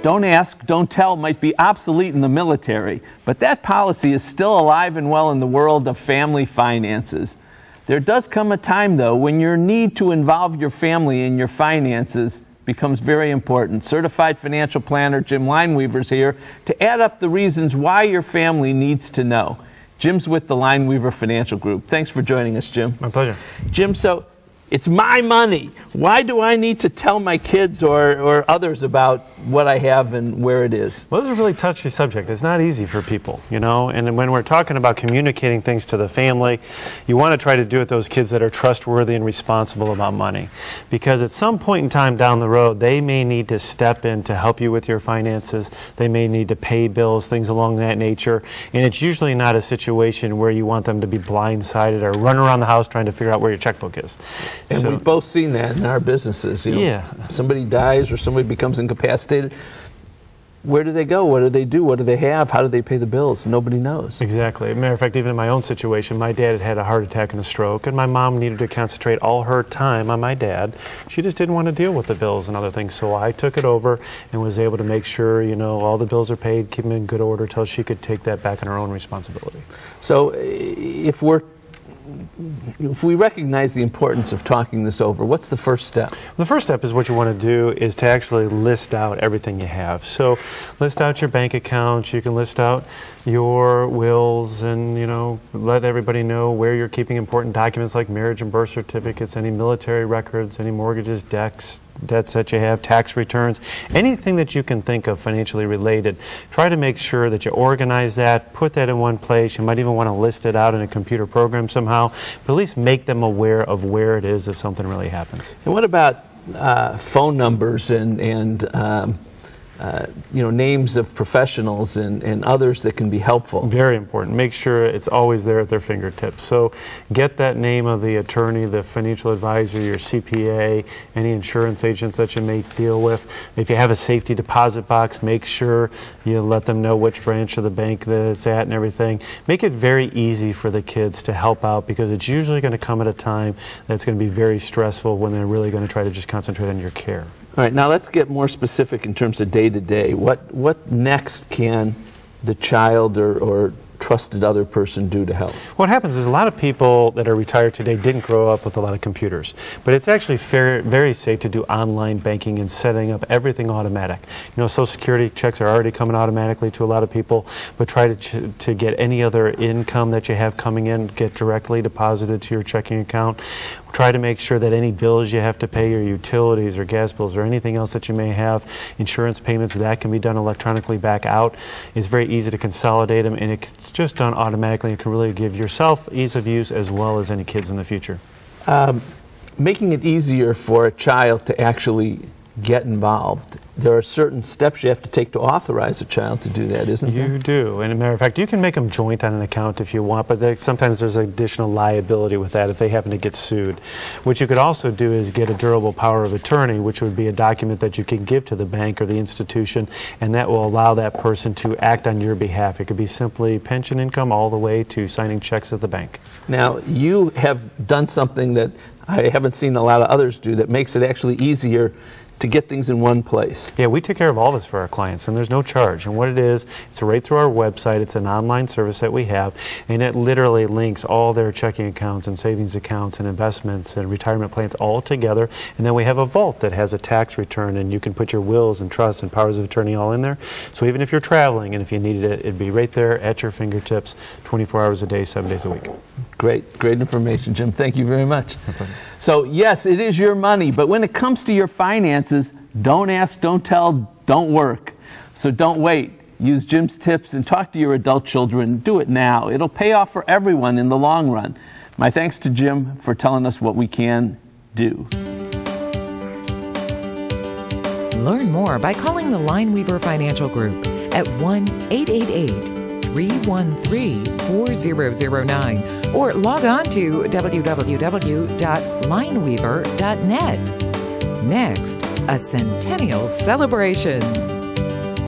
Don't ask, don't tell might be obsolete in the military, but that policy is still alive and well in the world of family finances. There does come a time, though, when your need to involve your family in your finances becomes very important. Certified financial planner Jim Lineweaver is here to add up the reasons why your family needs to know. Jim's with the Lineweaver Financial Group. Thanks for joining us, Jim. My pleasure. Jim, so it's my money. Why do I need to tell my kids or others about what I have and where it is? Well, this is a really touchy subject. It's not easy for people, you know, and when we're talking about communicating things to the family, you want to try to do it with those kids that are trustworthy and responsible about money. Because at some point in time down the road, they may need to step in to help you with your finances. They may need to pay bills, things along that nature. And it's usually not a situation where you want them to be blindsided or run around the house trying to figure out where your checkbook is. And we've both seen that in our businesses. You know, yeah. Somebody dies or somebody becomes incapacitated. Where do they go? What do they do? What do they have? How do they pay the bills? Nobody knows. Exactly. As a matter of fact, even in my own situation, my dad had had a heart attack and a stroke, and my mom needed to concentrate all her time on my dad. She just didn't want to deal with the bills and other things, so I took it over and was able to make sure, you know, all the bills are paid, keep them in good order until she could take that back on her own responsibility. So if we recognize the importance of talking this over, what's the first step? The first step is what you want to do is to actually list out everything you have. So list out your bank accounts, you can list out your wills and, you know, let everybody know where you're keeping important documents like marriage and birth certificates, any military records, any mortgages, debts that you have, tax returns, anything that you can think of financially related. Try to make sure that you organize that, put that in one place. You might even want to list it out in a computer program somehow, but at least make them aware of where it is if something really happens. And what about phone numbers and you know, names of professionals and others that can be helpful? Very important. Make sure it's always there at their fingertips. So get that name of the attorney, the financial advisor, your CPA, any insurance agents that you may deal with. If you have a safety deposit box, make sure you let them know which branch of the bank that it's at and everything. Make it very easy for the kids to help out, because it's usually going to come at a time that's going to be very stressful when they're really going to try to just concentrate on your care. All right, now let's get more specific in terms of day-to-day. What next can the child or trusted other person do to help? What happens is a lot of people that are retired today didn't grow up with a lot of computers, but it's actually very safe to do online banking and setting up everything automatic. You know, Social Security checks are already coming automatically to a lot of people, but try to get any other income that you have coming in, get directly deposited to your checking account. Try to make sure that any bills you have to pay, your utilities or gas bills or anything else that you may have, insurance payments, that can be done electronically back out. It's very easy to consolidate them, and it's just done automatically. It can really give yourself ease of use as well as any kids in the future. Making it easier for a child to actually get involved. There are certain steps you have to take to authorize a child to do that, isn't there? You do. And as a matter of fact, you can make them joint on an account if you want, but sometimes there's additional liability with that if they happen to get sued. What you could also do is get a durable power of attorney, which would be a document that you can give to the bank or the institution, and that will allow that person to act on your behalf. It could be simply pension income all the way to signing checks at the bank. Now, you have done something that I haven't seen a lot of others do that makes it actually easier to get things in one place. Yeah, we take care of all this for our clients, and there's no charge. And what it is, it's right through our website. It's an online service that we have, and it literally links all their checking accounts and savings accounts and investments and retirement plans all together. And then we have a vault that has a tax return, and you can put your wills and trusts and powers of attorney all in there. So even if you're traveling and if you needed it, it'd be right there at your fingertips, 24 hours a day, 7 days a week. Great information, Jim. Thank you very much. So yes, it is your money, but when it comes to your finances, don't ask, don't tell, don't work. So don't wait. Use Jim's tips and talk to your adult children. Do it now. It'll pay off for everyone in the long run. My thanks to Jim for telling us what we can do. Learn more by calling the Lineweaver Financial Group at 1-888-313-4009 or log on to www.lineweaver.net. Next, a centennial celebration.